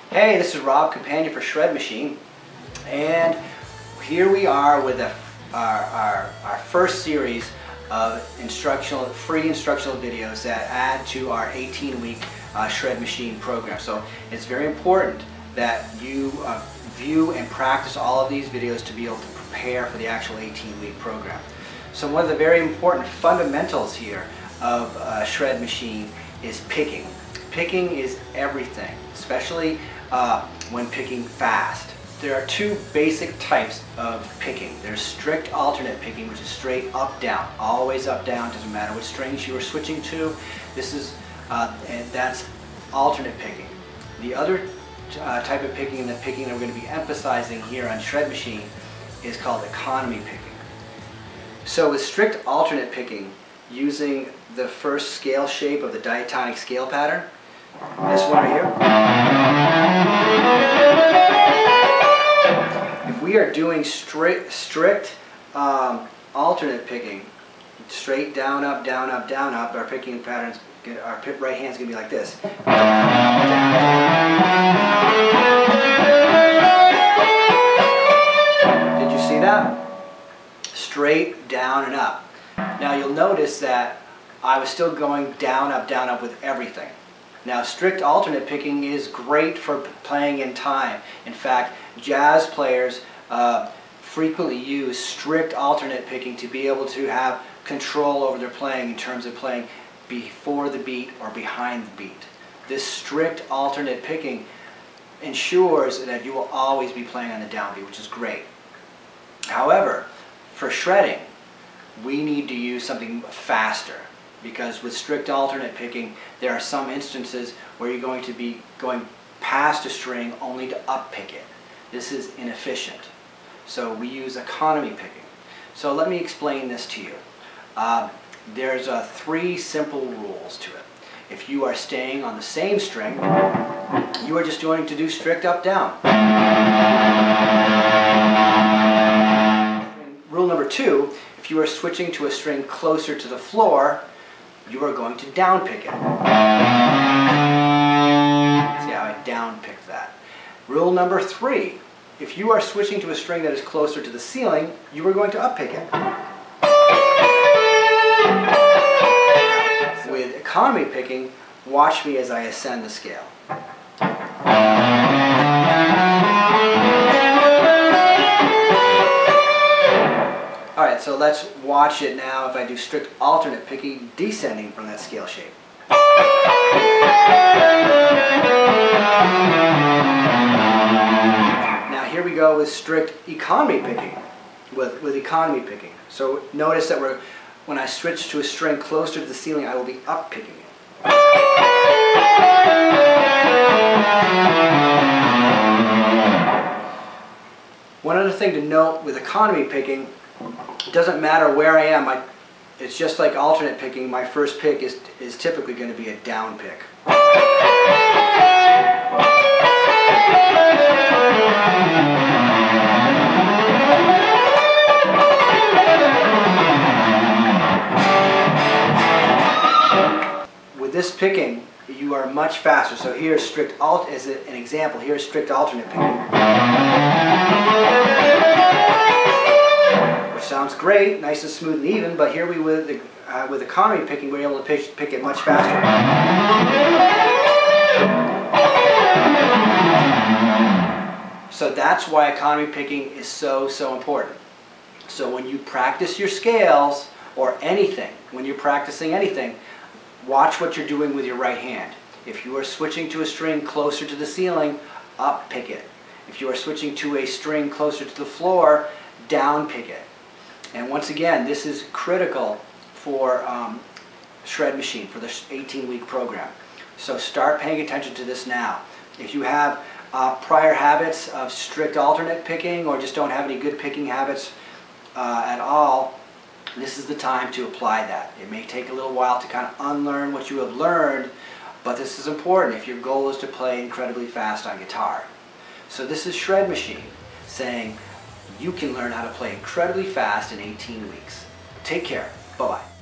Hey, this is Rob, companion for Shred Machine, and here we are with our first series of free instructional videos that add to our 18-week Shred Machine program. So it's very important that you view and practice all of these videos to be able to prepare for the actual 18-week program. So one of the very important fundamentals here of Shred Machine is picking. Picking is everything, especially when picking fast. There are two basic types of picking. There's strict alternate picking, which is straight up down, always up down, doesn't matter what strings you are switching to. This is and that's alternate picking. The other type of picking, and the picking that we're going to be emphasizing here on Shred Machine, is called economy picking. So with strict alternate picking, using the first scale shape of the diatonic scale pattern, this one right here. If we are doing strict alternate picking, straight down, up, down, up, down, up, our picking patterns, our right hand's going to be like this. Did you see that? Straight down and up. Now you'll notice that I was still going down, up with everything. Now strict alternate picking is great for playing in time. In fact, jazz players frequently use strict alternate picking to be able to have control over their playing in terms of playing before the beat or behind the beat. This strict alternate picking ensures that you will always be playing on the downbeat, which is great. However, for shredding, we need to use something faster, because with strict alternate picking, there are some instances where you're going to be going past a string only to up-pick it. This is inefficient. So we use economy picking. So let me explain this to you. There's three simple rules to it. If you are staying on the same string, you are just going to do strict up-down. Rule number two, if you are switching to a string closer to the floor, you are going to down-pick it. See how I down-picked that. Rule number three, if you are switching to a string that is closer to the ceiling, you are going to up-pick it. With economy picking, watch me as I ascend the scale. Alright, so let's watch it now if I do strict alternate picking, descending from that scale shape. Now here we go with strict economy picking, with economy picking. So notice that when I switch to a string closer to the ceiling, I will be up picking it. One other thing to note with economy picking, it doesn't matter where I am. It's just like alternate picking. My first pick is typically going to be a down pick. With this picking, you are much faster. So here's strict alt as an example. Here's strict alternate picking. Sounds great, nice and smooth and even, but here with economy picking, we're able to pick it much faster. So that's why economy picking is so important. So when you practice your scales, or anything, when you're practicing anything, watch what you're doing with your right hand. If you are switching to a string closer to the ceiling, up pick it. If you are switching to a string closer to the floor, down pick it. And once again, this is critical for Shred Machine, for the 18-week program. So start paying attention to this now. If you have prior habits of strict alternate picking, or just don't have any good picking habits at all, this is the time to apply that. It may take a little while to kind of unlearn what you have learned, but this is important if your goal is to play incredibly fast on guitar. So this is Shred Machine saying, you can learn how to play incredibly fast in 18 weeks. Take care. Bye-bye.